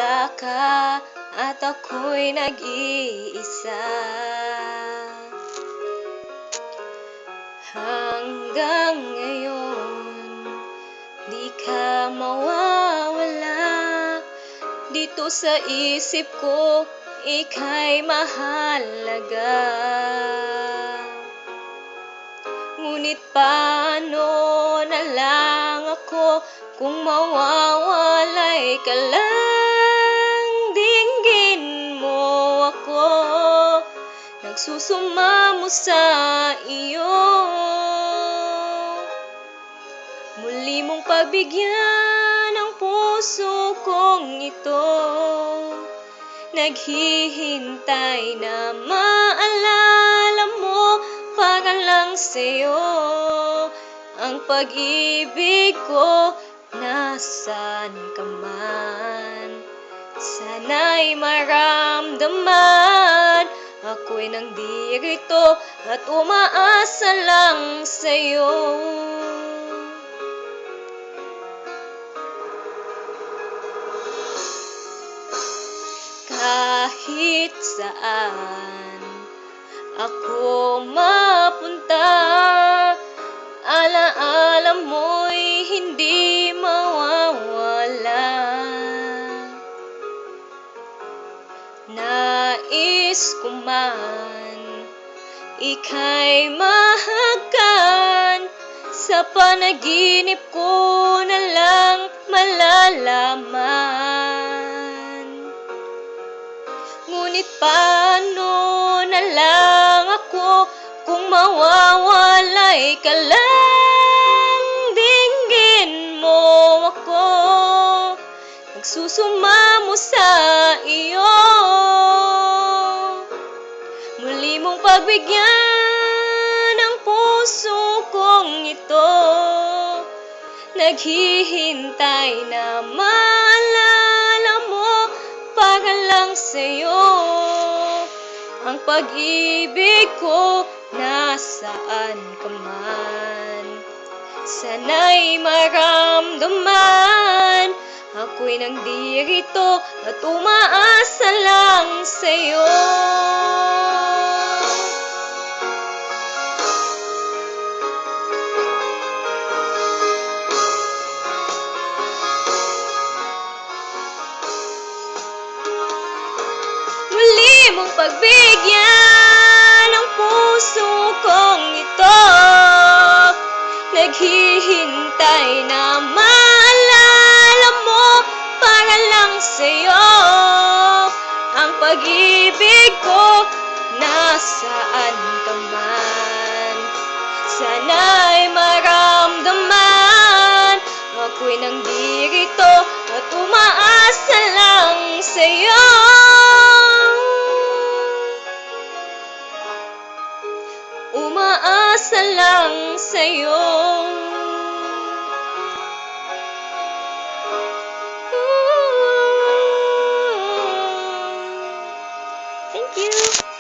wala ka at ako'y nag-iisa. Hanggang ngayon, di ka mawawala dito sa isip ko, ika'y mahalaga. Ngunit paano na lang ako kung mawawalay ka lang? Dinggin mo ako, nagsusumamo sa iyo. Muli mong pagbigyan ang puso kong ito, naghihintay na maalala mo para lang sa'yo. Ang pag-ibig ko, nasaan ka man, sana'y maramdaman. Ako'y nandirito at umaasa lang sa'yo. Kahit saan ako mapunta, alaala mo'y hindi mawawala. Nais ko man ika'y mahagkan, sa panaginip ko na lang malalaman. Ngunit paano na lang ako kung mawawalay ka lang? Dinggin mo ako, nagsusumamo sa iyo. Muli mong pagbigyan ang puso kong ito, naghihintay na maalala mo para lang sa'yo. Ang pag-ibig ko, nasaan ka man, sana'y maramdaman. Ako'y nandirito at umaasa lang sa'yo. Muli mong pagbigyan ang puso kong ito, naghihintay na maalala mo para lang sa'yo. Ang pag-ibig ko, nasaan ka man, sana'y maramdaman. Ako'y nandirito at umaasa lang sa'yo. Umaasa lang sa'yo. Thank you.